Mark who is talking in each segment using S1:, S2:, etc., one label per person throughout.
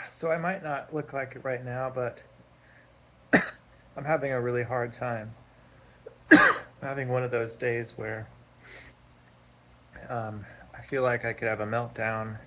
S1: So I might not look like it right now, but I'm having a really hard time. I'm having one of those days where um, I feel like I could have a meltdown,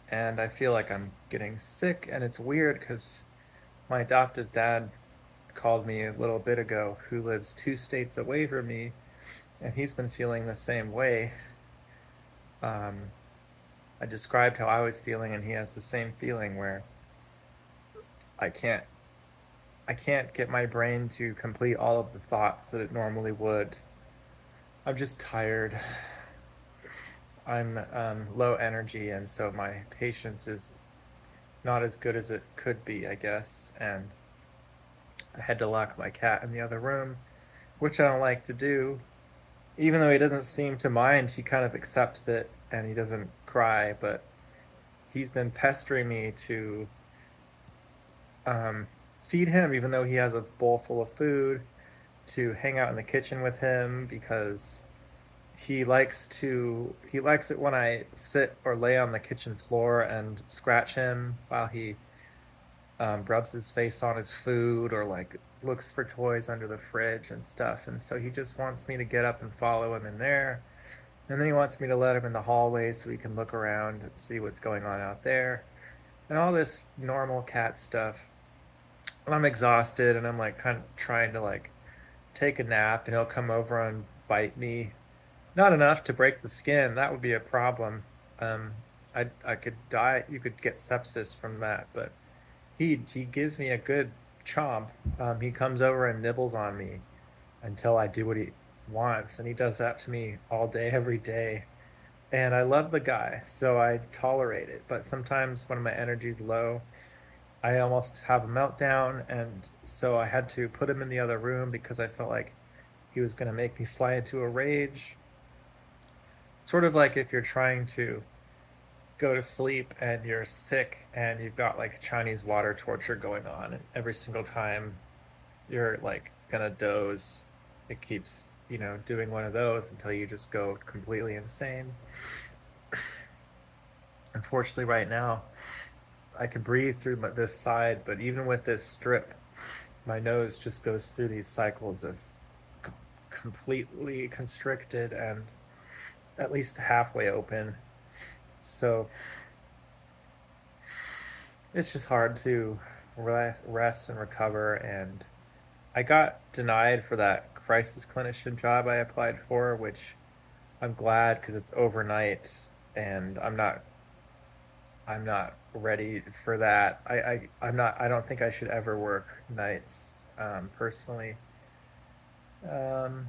S1: and I feel like I'm getting sick. And it's weird because my adoptive dad called me a little bit ago, who lives 2 states away from me, and he's been feeling the same way. Um, I described how I was feeling, and he has the same feeling where I can't I can't get my brain to complete all of the thoughts that it normally would. I'm just tired. I'm low energy, and so my patience is not as good as it could be, I guess. And I had to lock my cat in the other room, which I don't like to do. Even though he doesn't seem to mind, he kind of accepts it and he doesn't cry, but he's been pestering me to um, feed him, even though he has a bowl full of food, to hang out in the kitchen with him because he likes it when I sit or lay on the kitchen floor and scratch him while he rubs his face on his food or like looks for toys under the fridge and stuff. And so he just wants me to get up and follow him in there. And then he wants me to let him in the hallway so he can look around and see what's going on out there and all this normal cat stuff. And I'm exhausted and I'm like kind of trying to like take a nap, and he'll come over and bite me. Not enough to break the skin. That would be a problem. Um, I could die. You could get sepsis from that. But he gives me a good chomp. He comes over and nibbles on me until I do what he wants, and he does that to me all day, every day. And I love the guy, so I tolerate it. But sometimes when my energy's low, I almost have a meltdown, and so I had to put him in the other room because I felt like he was going to make me fly into a rage. Sort of like if you're trying to go to sleep and you're sick and you've got like Chinese water torture going on, and every single time you're like gonna doze, it keeps, doing one of those until you just go completely insane. Unfortunately, right now, I can breathe through this side, but even with this strip, my nose just goes through these cycles of completely constricted and at least halfway open. So it's just hard to rest and recover. And I got denied for that crisis clinician job I applied for, which I'm glad because it's overnight, and I'm not ready for that. I don't think I should ever work nights, personally. Um,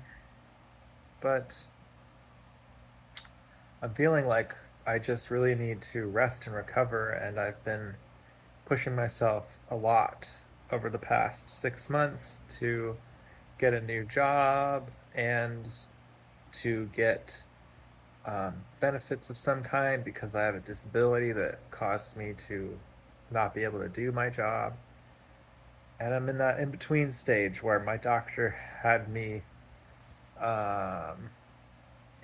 S1: but I'm feeling like I just really need to rest and recover, and I've been pushing myself a lot over the past 6 months to get a new job and to get benefits of some kind because I have a disability that caused me to not be able to do my job. And I'm in that in between stage where my doctor had me, um,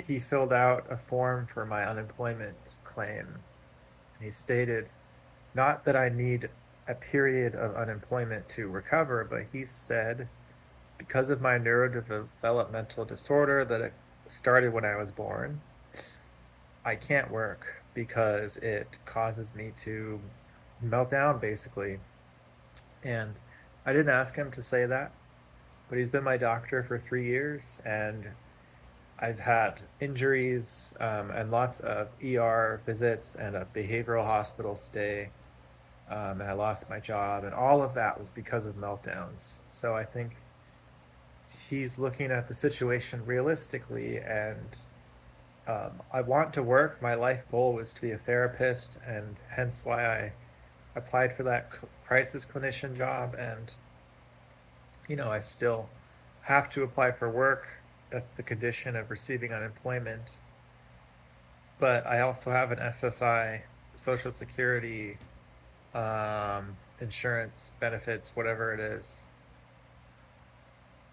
S1: he filled out a form for my unemployment claim. And he stated not that I need a period of unemployment to recover, but he said because of my neurodevelopmental disorder that it started when I was born, I can't work because it causes me to melt down basically. And I didn't ask him to say that, but he's been my doctor for 3 years, and I've had injuries, and lots of ER visits and a behavioral hospital stay. And I lost my job, and all of that was because of meltdowns. So I think he's looking at the situation realistically, and I want to work. My life goal was to be a therapist, and hence why I applied for that crisis clinician job. And I still have to apply for work. That's the condition of receiving unemployment. But I also have an SSI, Social Security, insurance benefits, whatever it is,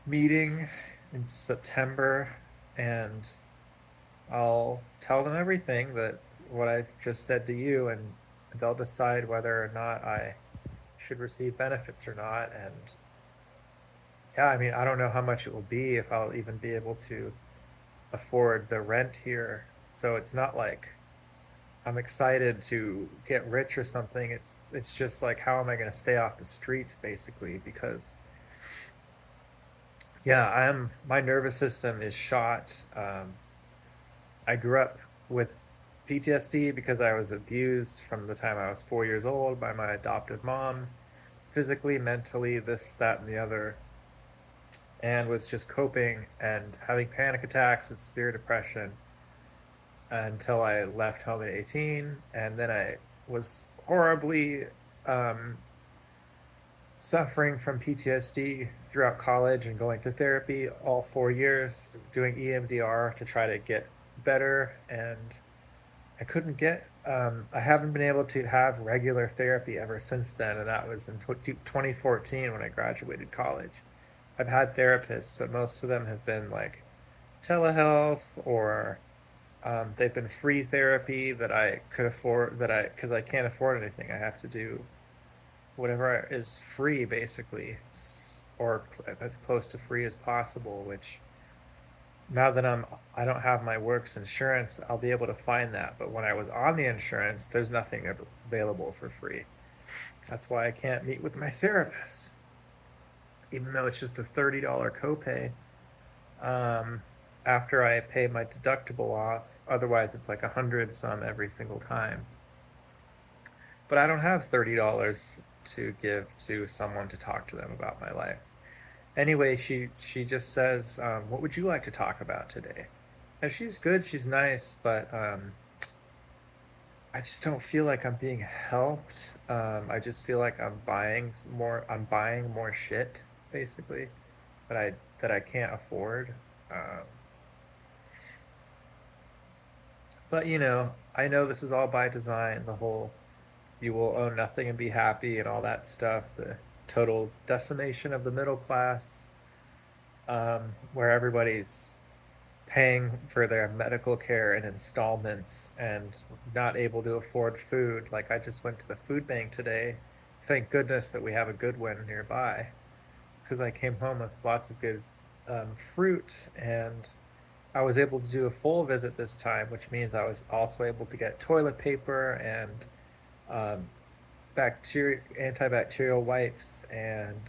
S1: meeting in September, and I'll tell them everything that what I just said to you, and they'll decide whether or not I should receive benefits or not. And yeah, I mean, I don't know how much it will be, if I'll even be able to afford the rent here. So it's not like I'm excited to get rich or something. It's just like, how am I going to stay off the streets, basically? Because yeah, my nervous system is shot. I grew up with PTSD because I was abused from the time I was 4 years old by my adoptive mom, physically, mentally, this, that, and the other, and was just coping and having panic attacks and severe depression until I left home at 18. And then I was horribly um, suffering from PTSD throughout college and going to therapy all 4 years, doing EMDR to try to get better. And I couldn't get, I haven't been able to have regular therapy ever since then. And that was in 2014 when I graduated college. I've had therapists, but most of them have been like telehealth, or they've been free therapy that I could afford, because I can't afford anything. I have to do whatever is free, basically, or as close to free as possible, which now that I don't have my works insurance, I'll be able to find that. But when I was on the insurance, there's nothing available for free. That's why I can't meet with my therapist, even though it's just a $30 copay. Um, After I pay my deductible off, otherwise it's like 100 some every single time. But I don't have $30 to give to someone to talk to them about my life. Anyway, she just says, "What would you like to talk about today?" And she's good, she's nice, but I just don't feel like I'm being helped. I just feel like I'm buying more shit, basically, that I can't afford. Um, but I know this is all by design. The whole "you will own nothing and be happy" and all that stuff. The total decimation of the middle class, where everybody's paying for their medical care in installments and not able to afford food. Like, I just went to the food bank today. Thank goodness that we have a good one nearby, because I came home with lots of good fruit, and I was able to do a full visit this time, which means I was also able to get toilet paper and um, antibacterial wipes, and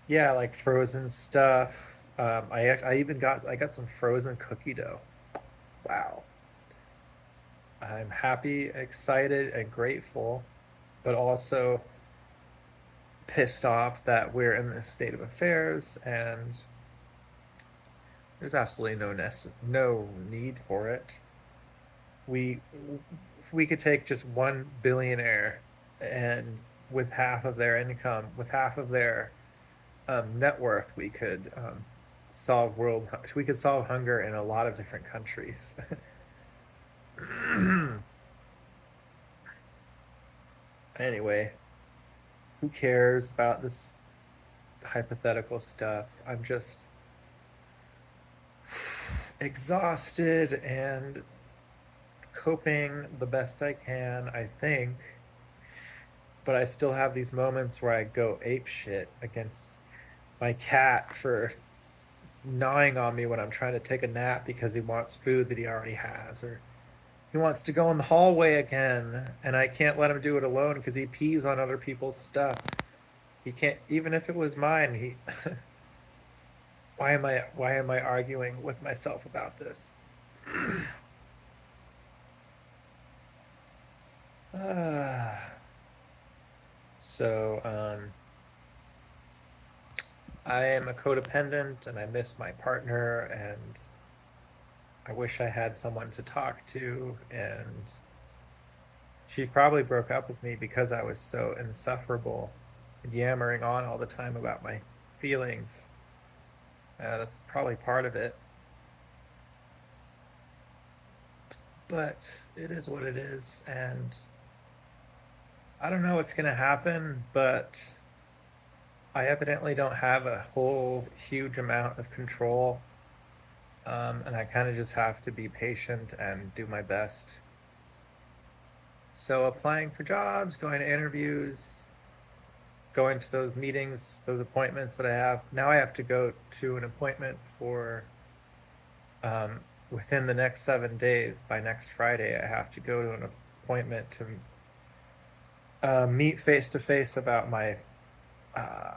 S1: yeah, like frozen stuff. I got some frozen cookie dough. Wow. I'm happy, excited, and grateful, but also pissed off that we're in this state of affairs, and there's absolutely no need for it. We If we could take just one billionaire, and with half of their income, with half of their net worth, we could solve hunger in a lot of different countries. Anyway, who cares about this hypothetical stuff? I'm just exhausted and coping the best I can, I think. But I still have these moments where I go ape shit against my cat for gnawing on me when I'm trying to take a nap because he wants food that he already has, or he wants to go in the hallway again, and I can't let him do it alone because he pees on other people's stuff. He can't, even if it was mine. He why am I arguing with myself about this? So I am a codependent, and I miss my partner, and I wish I had someone to talk to. And she probably broke up with me because I was so insufferable, yammering on all the time about my feelings. That's probably part of it. But it is what it is, and I don't know what's going to happen, but I evidently don't have a whole huge amount of control, and I kind of just have to be patient and do my best. So applying for jobs, going to interviews, going to those meetings, those appointments that I have. Now I have to go to an appointment for um, within the next 7 days. By next Friday, I have to go to an appointment to meet face to face about my uh,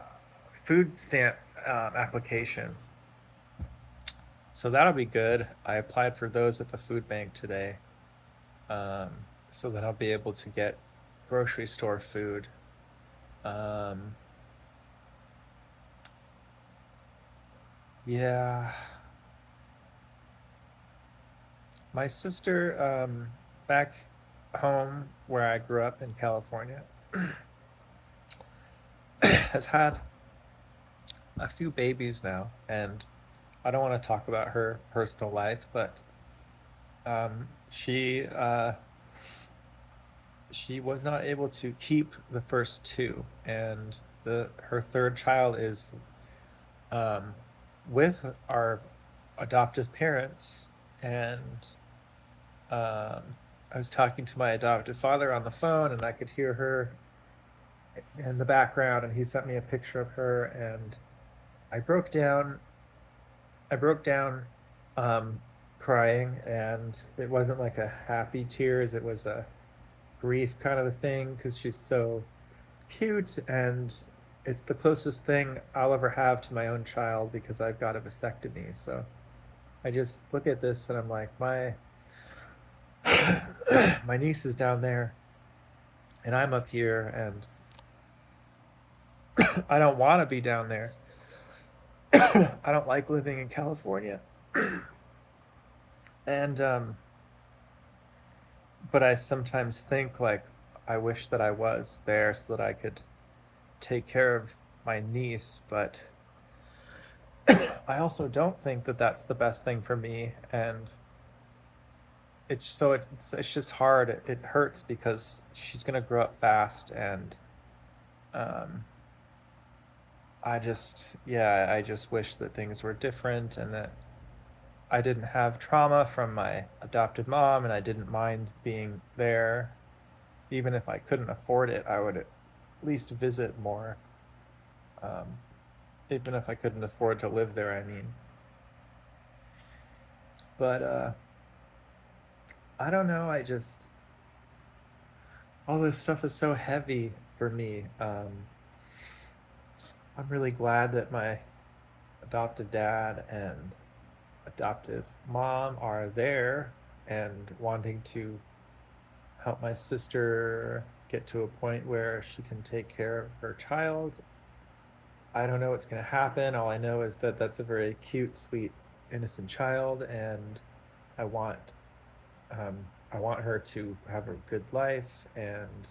S1: food stamp application. So that'll be good. I applied for those at the food bank today, um, so that I'll be able to get grocery store food. Um, yeah, my sister, back home where I grew up in California, has had a few babies now, and I don't want to talk about her personal life, but she was not able to keep the first two, and the her third child is um, with our adoptive parents, and um, I was talking to my adoptive father on the phone, and I could hear her in the background, and he sent me a picture of her, and I broke down. I broke down, um, crying, and it wasn't like a happy tears. It was a grief kind of a thing because she's so cute, and it's the closest thing I'll ever have to my own child because I've got a vasectomy. So I just look at this and I'm like, my my niece is down there and I'm up here, and I don't want to be down there. I don't like living in California. And but I sometimes think like I wish that I was there so that I could take care of my niece, but I also don't think that that's the best thing for me, and it's just hard. It hurts because she's gonna grow up fast, and um, I just wish that things were different and that I didn't have trauma from my adopted mom, and I didn't mind being there. Even if I couldn't afford it, I would at least visit more. Um, Even if I couldn't afford to live there, I mean. But I don't know. I just all this stuff is so heavy for me. I'm really glad that my adopted dad and adoptive mom are there and wanting to help my sister get to a point where she can take care of her child. I don't know what's going to happen. All I know is that that's a very cute, sweet, innocent child, and I want um, I want her to have a good life, and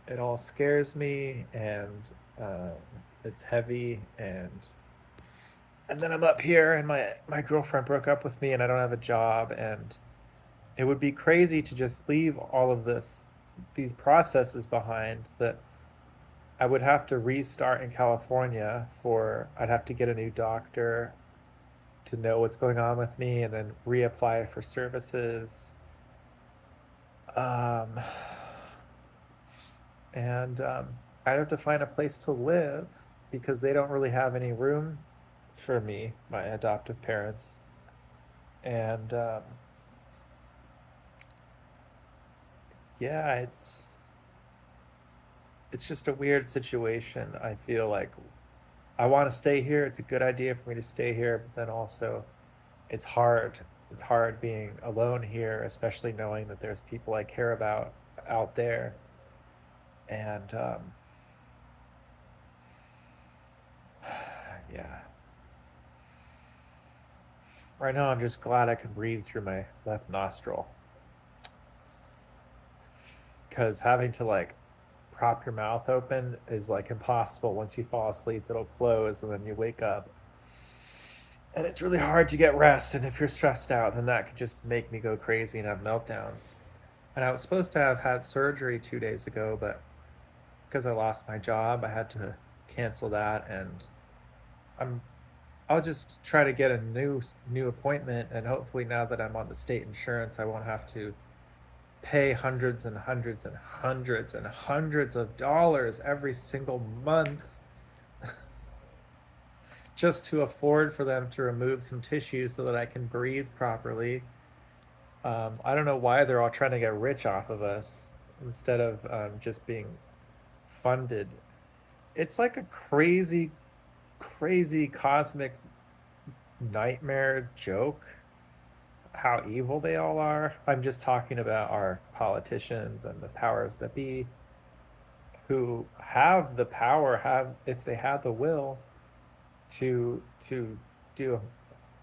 S1: it all scares me, and um, it's heavy, and then I'm up here, and my girlfriend broke up with me, and I don't have a job, and it would be crazy to just leave all of these processes behind that I would have to restart in California. For I'd have to get a new doctor to know what's going on with me and then reapply for services. Um, and I'd have to find a place to live because they don't really have any room for me, my adoptive parents. And yeah, it's just a weird situation. I feel like I want to stay here. It's a good idea for me to stay here, but then also it's hard. It's hard being alone here, especially knowing that there's people I care about out there. And yeah, right now I'm just glad I can breathe through my left nostril because having to like prop your mouth open is like impossible. Once you fall asleep, it'll close and then you wake up. And it's really hard to get rest. And if you're stressed out, then that could just make me go crazy and have meltdowns. And I was supposed to have had surgery 2 days ago, but because I lost my job, I had to cancel that. And I'm I'll just try to get a new appointment, and hopefully now that I'm on the state insurance, I won't have to pay hundreds and hundreds and hundreds and hundreds of dollars every single month just to afford for them to remove some tissue so that I can breathe properly. I don't know why they're all trying to get rich off of us instead of just being funded. It's like a crazy, crazy cosmic nightmare joke how evil they all are. I'm just talking about our politicians and the powers that be who have the power, have if they had the will to do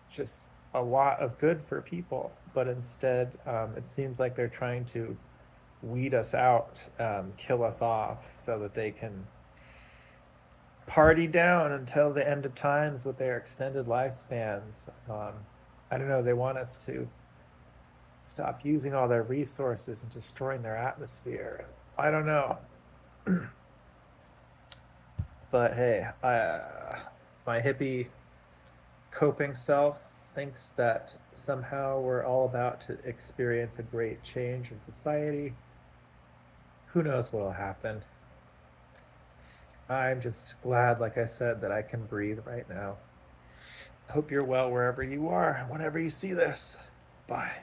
S1: just a lot of good for people, but instead it seems like they're trying to weed us out, kill us off, so that they can party down until the end of times with their extended lifespans. I don't know. They want us to stop using all their resources and destroying their atmosphere. I don't know. But hey, my hippie coping self thinks that somehow we're all about to experience a great change in society. Who knows what will happen? I'm just glad, like I said, that I can breathe right now. Hope you're well wherever you are, whenever you see this. Bye.